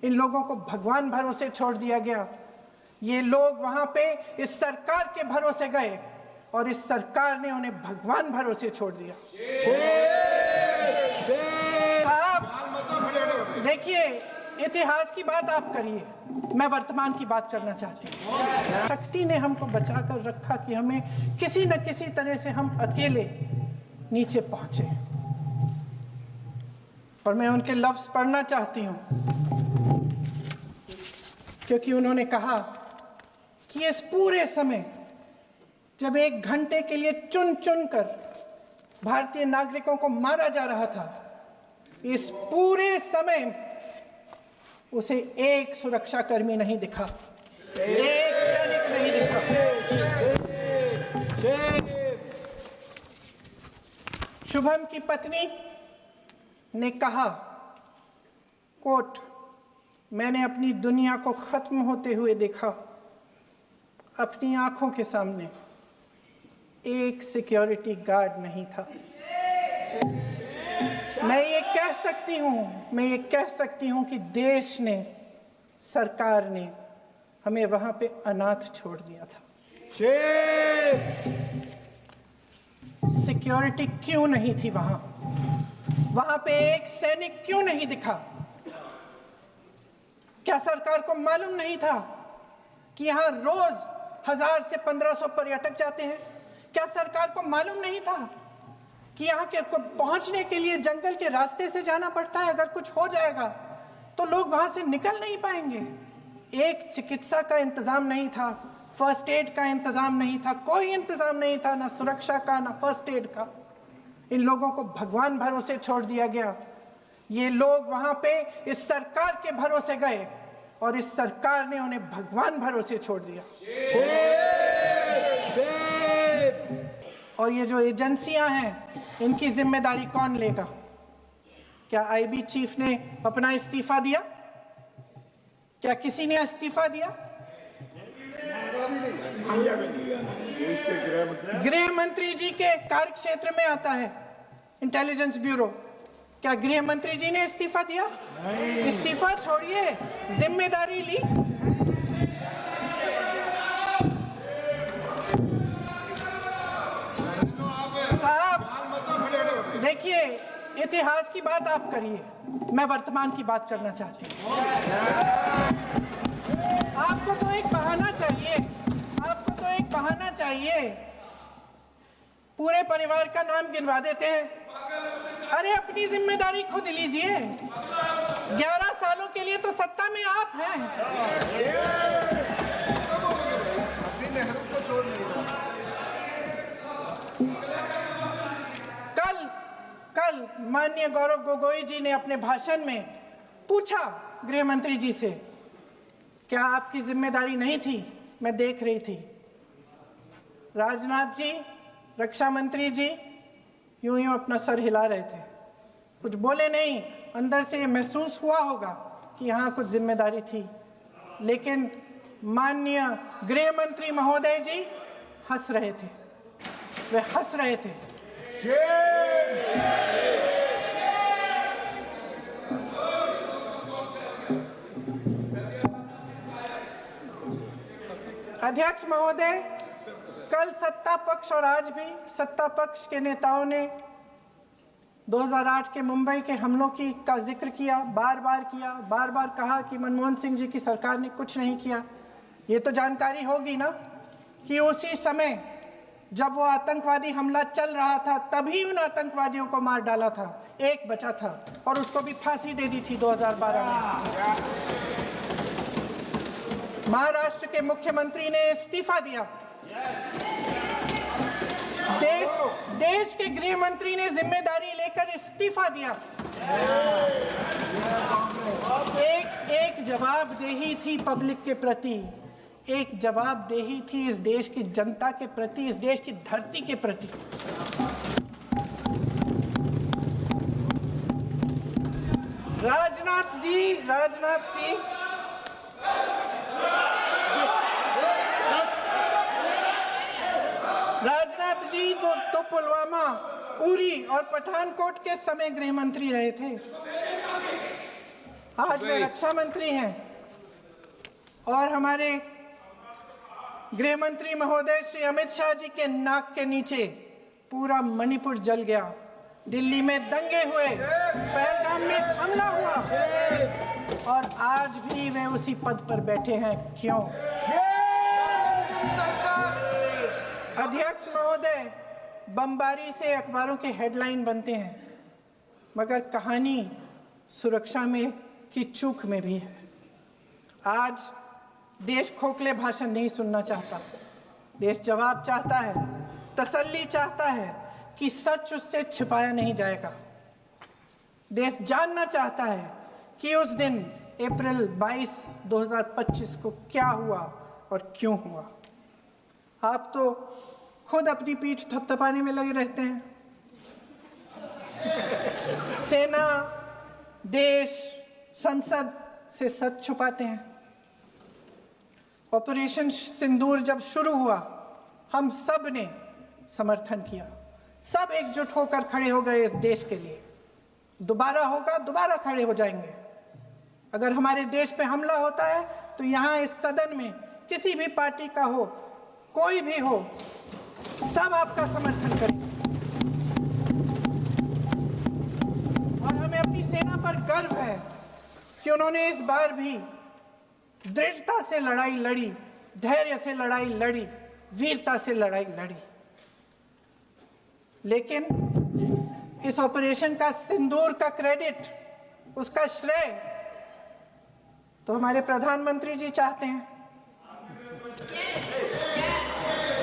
इन लोगों को भगवान भरोसे छोड़ दिया गया। ये लोग वहां पे इस सरकार के भरोसे गए और इस सरकार ने उन्हें भगवान भरोसे छोड़ दिया। साहब देखिए, इतिहास की बात आप करिए, मैं वर्तमान की बात करना चाहती हूँ। शक्ति ने हमको बचा कर रखा कि हमें किसी न किसी तरह से हम अकेले नीचे पहुंचे। और मैं उनके लफ्ज पढ़ना चाहती हूँ, क्योंकि उन्होंने कहा कि इस पूरे समय जब 1 घंटे के लिए चुन चुन कर भारतीय नागरिकों को मारा जा रहा था, इस पूरे समय उसे एक सुरक्षाकर्मी नहीं दिखा, एक सैनिक नहीं दिखा। शुभम की पत्नी ने कहा, कोट, मैंने अपनी दुनिया को खत्म होते हुए देखा। अपनी आंखों के सामने एक सिक्योरिटी गार्ड नहीं था। मैं ये कह सकती हूं कि देश ने, सरकार ने हमें वहां पे अनाथ छोड़ दिया था। सिक्योरिटी क्यों नहीं थी वहां पे एक सैनिक क्यों नहीं दिखा? क्या सरकार को मालूम नहीं था कि यहां रोज 1000 से 1500 पर्यटक जाते हैं? क्या सरकार को मालूम नहीं था कि यहाँ के पहुंचने के लिए जंगल के रास्ते से जाना पड़ता है? अगर कुछ हो जाएगा तो लोग वहां से निकल नहीं पाएंगे। एक चिकित्सा का इंतजाम नहीं था, फर्स्ट एड का इंतजाम नहीं था, कोई इंतजाम नहीं था, ना सुरक्षा का ना फर्स्ट एड का। इन लोगों को भगवान भरोसे छोड़ दिया गया। ये लोग वहां पे इस सरकार के भरोसे गए और इस सरकार ने उन्हें भगवान भरोसे छोड़ दिया। और ये जो एजेंसियां हैं, इनकी जिम्मेदारी कौन लेगा? क्या आईबी चीफ ने अपना इस्तीफा दिया? क्या किसी ने इस्तीफा दिया? गृह मंत्री जी के कार्य क्षेत्र में आता है इंटेलिजेंस ब्यूरो। क्या गृह मंत्री जी ने इस्तीफा दिया? इस्तीफा छोड़िए, जिम्मेदारी ली। साहब देखिए, इतिहास की बात आप करिए, मैं वर्तमान की बात करना चाहती हूँ। आपको तो एक बहाना चाहिए। पूरे परिवार का नाम गिनवा देते हैं। अरे अपनी जिम्मेदारी खुद लीजिए। 11 सालों के लिए तो सत्ता में आप हैं। नेहरू को छोड़ नहीं रहा। कल माननीय गौरव गोगोई जी ने अपने भाषण में पूछा गृह मंत्री जी से, क्या आपकी जिम्मेदारी नहीं थी? मैं देख रही थी। राजनाथ जी, रक्षा मंत्री जी यूं अपना सर हिला रहे थे, कुछ बोले नहीं। अंदर से महसूस हुआ होगा कि यहाँ कुछ जिम्मेदारी थी, लेकिन माननीय गृह मंत्री महोदय जी हंस रहे थे। वे हंस रहे थे। अध्यक्ष महोदय, कल सत्ता पक्ष और आज भी सत्ता पक्ष के नेताओं ने 2008 के मुंबई के हमलों का जिक्र किया, बार बार कहा कि मनमोहन सिंह जी की सरकार ने कुछ नहीं किया। ये तो जानकारी होगी ना कि उसी समय जब वो आतंकवादी हमला चल रहा था, तभी उन आतंकवादियों को मार डाला था। एक बचा था और उसको भी फांसी दे दी थी 2012 में। महाराष्ट्र के मुख्यमंत्री ने इस्तीफा दिया। देश के गृह मंत्री ने जिम्मेदारी लेकर इस्तीफा दिया। एक जवाबदेही थी पब्लिक के प्रति, एक जवाबदेही थी इस देश की जनता के प्रति, इस देश की धरती के प्रति। राजनाथ जी तो पुलवामा, उरी और पठानकोट के समय गृह मंत्री रहे थे। आज वे रक्षा मंत्री हैं और हमारे गृह मंत्री महोदय श्री अमित शाह जी के नाक के नीचे पूरा मणिपुर जल गया, दिल्ली में दंगे हुए, पहलगाम में हमला हुआ और आज भी वे उसी पद पर बैठे हैं। क्यों? अध्यक्ष महोदय, बमबारी से अखबारों के हेडलाइन बनते हैं, मगर कहानी सुरक्षा में की चूक में भी है। आज देश खोखले भाषण नहीं सुनना चाहता, देश जवाब चाहता है, तसल्ली चाहता है कि सच उससे छिपाया नहीं जाएगा। देश जानना चाहता है कि उस दिन अप्रैल 22, 2025 को क्या हुआ और क्यों हुआ। आप तो खुद अपनी पीठ थपथपाने में लगे रहते हैं। सेना, देश, संसद से सच छुपाते हैं। ऑपरेशन सिंदूर जब शुरू हुआ, हम सब ने समर्थन किया, सब एकजुट होकर खड़े हो गए इस देश के लिए। दोबारा होगा, दोबारा खड़े हो जाएंगे। अगर हमारे देश पे हमला होता है तो यहाँ इस सदन में किसी भी पार्टी का हो, कोई भी हो, सब आपका समर्थन करेंगे। और हमें अपनी सेना पर गर्व है कि उन्होंने इस बार भी दृढ़ता से लड़ाई लड़ी, धैर्य से लड़ाई लड़ी, वीरता से लड़ाई लड़ी। लेकिन इस ऑपरेशन का सिंदूर का क्रेडिट, उसका श्रेय तो हमारे प्रधानमंत्री जी चाहते हैं।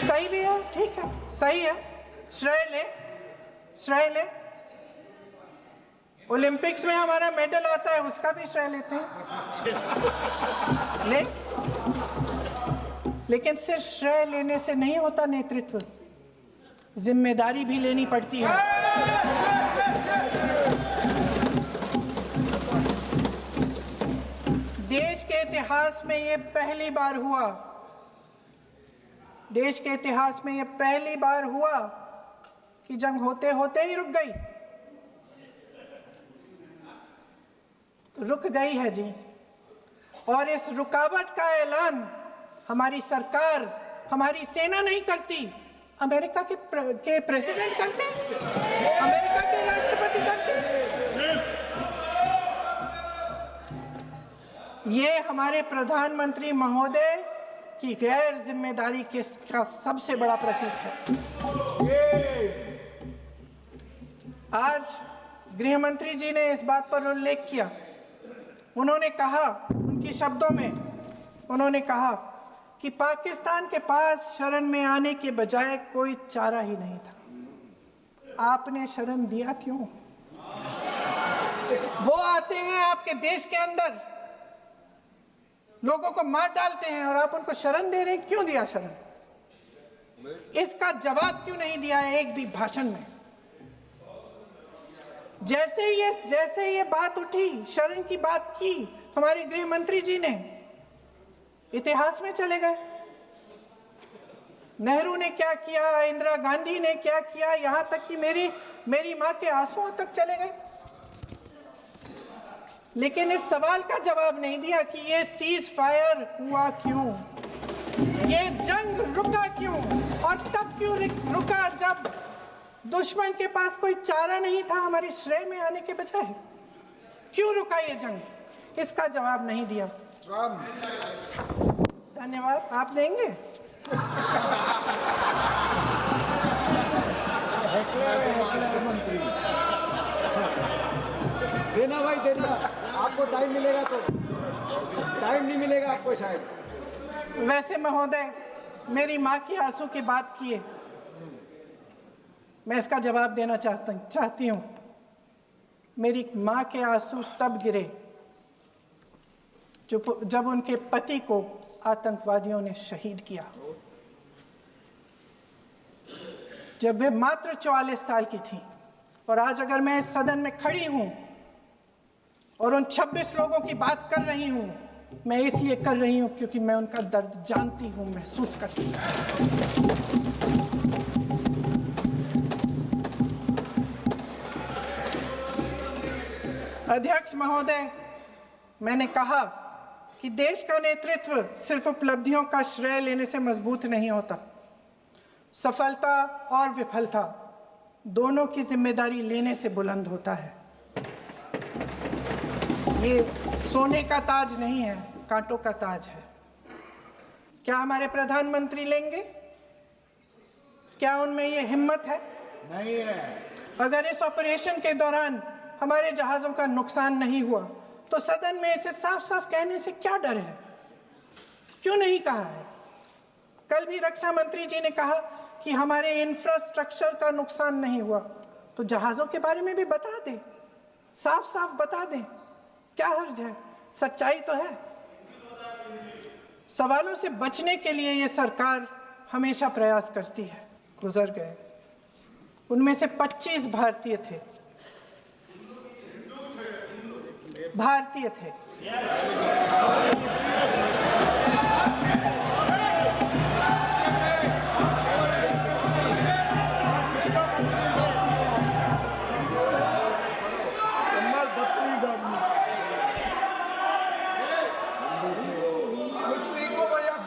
सही भी है, ठीक है, सही है, श्रेय ले, श्रेय ले। ओलंपिक्स में हमारा मेडल आता है, उसका भी श्रेय लेते हैं, ले। लेकिन सिर्फ श्रेय लेने से नहीं होता नेतृत्व, जिम्मेदारी भी लेनी पड़ती है। देश के इतिहास में ये पहली बार हुआ, देश के इतिहास में ये पहली बार हुआ कि जंग होते होते ही रुक गई। रुक गई है जी। और इस रुकावट का ऐलान हमारी सरकार, हमारी सेना नहीं करती, अमेरिका के प्रेसिडेंट करते हैं, अमेरिका के राष्ट्रपति करते हैं। ये हमारे प्रधानमंत्री महोदय की गैर जिम्मेदारी का सबसे बड़ा प्रतीक है। आज गृह मंत्री जी ने इस बात पर उल्लेख किया। उन्होंने कहा, उनके शब्दों में उन्होंने कहा कि पाकिस्तान के पास शरण में आने के बजाय कोई चारा ही नहीं था। आपने शरण दिया क्यों? वो आते हैं आपके देश के अंदर, लोगों को मार डालते हैं और आप उनको शरण दे रहे हैं। क्यों दिया शरण? इसका जवाब क्यों नहीं दिया एक भी भाषण में? जैसे ये बात उठी, शरण की बात की, हमारे गृह मंत्री जी ने इतिहास में चले गए। नेहरू ने क्या किया, इंदिरा गांधी ने क्या किया, यहां तक कि मेरी मां के आंसुओं तक चले गए। लेकिन इस सवाल का जवाब नहीं दिया कि ये सीज फायर हुआ क्यों, ये जंग रुका क्यों, और तब क्यों रुका जब दुश्मन के पास कोई चारा नहीं था हमारे श्रेय में आने के बजाय। क्यों रुका ये जंग? इसका जवाब नहीं दिया। धन्यवाद। आप देंगे? देना भाई, देना। आपको टाइम मिलेगा तो, टाइम नहीं मिलेगा आपको शायद। वैसे महोदय, मेरी माँ की आंसू की बात किए, मैं इसका जवाब देना चाहती हूँ। मेरी माँ के आंसू तब गिरे जब उनके पति को आतंकवादियों ने शहीद किया, जब वे मात्र 44 साल की थी। और आज अगर मैं इस सदन में खड़ी हूं और उन 26 लोगों की बात कर रही हूं, मैं इसलिए कर रही हूं क्योंकि मैं उनका दर्द जानती हूं, महसूस करती हूं। अध्यक्ष महोदय, मैंने कहा कि देश का नेतृत्व सिर्फ उपलब्धियों का श्रेय लेने से मजबूत नहीं होता। सफलता और विफलता दोनों की जिम्मेदारी लेने से बुलंद होता है। ये सोने का ताज नहीं है, कांटों का ताज है। क्या हमारे प्रधानमंत्री लेंगे? क्या उनमें ये हिम्मत है? नहीं है। अगर इस ऑपरेशन के दौरान हमारे जहाजों का नुकसान नहीं हुआ तो सदन में इसे साफ साफ कहने से क्या डर है? क्यों नहीं कहा है? कल भी रक्षा मंत्री जी ने कहा कि हमारे इंफ्रास्ट्रक्चर का नुकसान नहीं हुआ, तो जहाजों के बारे में भी बता दें, साफ साफ बता दें। क्या हर्ज है? सच्चाई तो है। सवालों से बचने के लिए ये सरकार हमेशा प्रयास करती है। गुजर गए, उनमें से 25 भारतीय थे।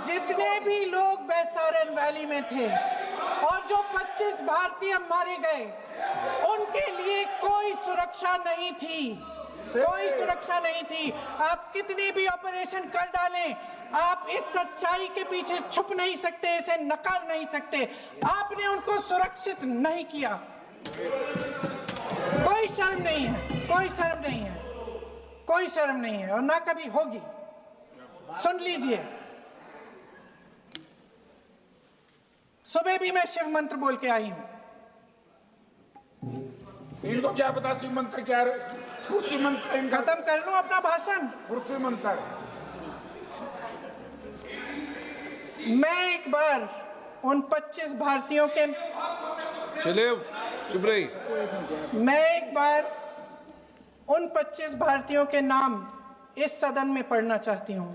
जितने भी लोग बैसारन वैली में थे और जो 25 भारतीय मारे गए, उनके लिए कोई सुरक्षा नहीं थी, कोई सुरक्षा नहीं थी। आप कितनी भी ऑपरेशन कर डालें, आप इस सच्चाई के पीछे छुप नहीं सकते, इसे नकार नहीं सकते। आपने उनको सुरक्षित नहीं किया। कोई शर्म नहीं है, कोई शर्म नहीं है, कोई शर्म नहीं है और ना कभी होगी। सुन लीजिए, सुबह भी मैं शिव मंत्र बोल के आई हूं। इनको क्या पता शिव मंत्र क्या है? शिव मंत्र इनका खत्म कर लूं अपना भाषण। शिव मंत्र। मैं एक बार उन 25 भारतीयों के चुप रही। मैं एक बार उन 25 भारतीयों के नाम इस सदन में पढ़ना चाहती हूं,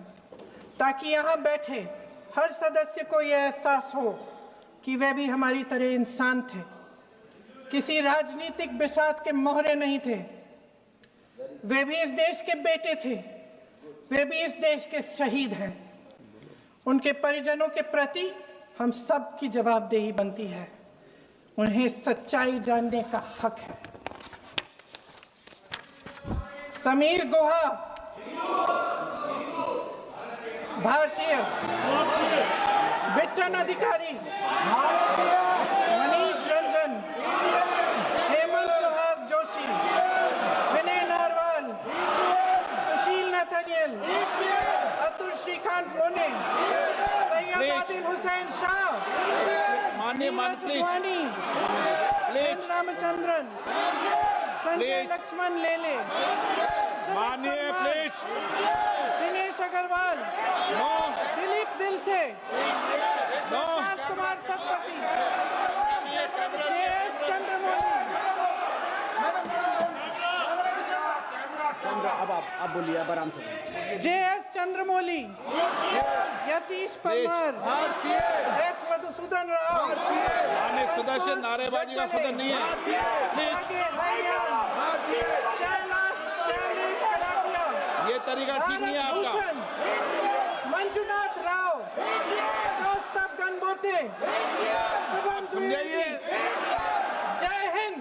ताकि यहां बैठे हर सदस्य को यह एहसास हो कि वे भी हमारी तरह इंसान थे, किसी राजनीतिक बिसात के मोहरे नहीं थे। वे भी इस देश के बेटे थे, वे भी इस देश के शहीद हैं। उनके परिजनों के प्रति हम सब की जवाबदेही बनती है। उन्हें सच्चाई जानने का हक है। समीर गुहा भारतीय, बिट्टन अधिकारी, मनीष रंजन, हेमंत सुहास जोशी, विनय नारवाल, सुशील नथनियल, अतुल श्रीकांत पुणे, सैयद आदिल हुसैन शाह, माननीय मंत्री रामचंद्रन, संजय लक्ष्मण लेले, माननीय प्लीज दिनेश अग्रवाल, दिलीप दिल से, कुमार सतपति, JS चंद्रमौली। अब आप बोलिए, अब आराम से बोलिए। JS चंद्रमौली, यतीश परमार, S मधुसूदन राव, माननीय सदस्य, नारेबाजी का सदन नहीं है। शैलेश कलाटिया, ये तरीका ठीक नहीं है आपका। मंजुनाथ राव, कौस्तभ गणबोटे, शुभम द्विवेदी। जय हिंद।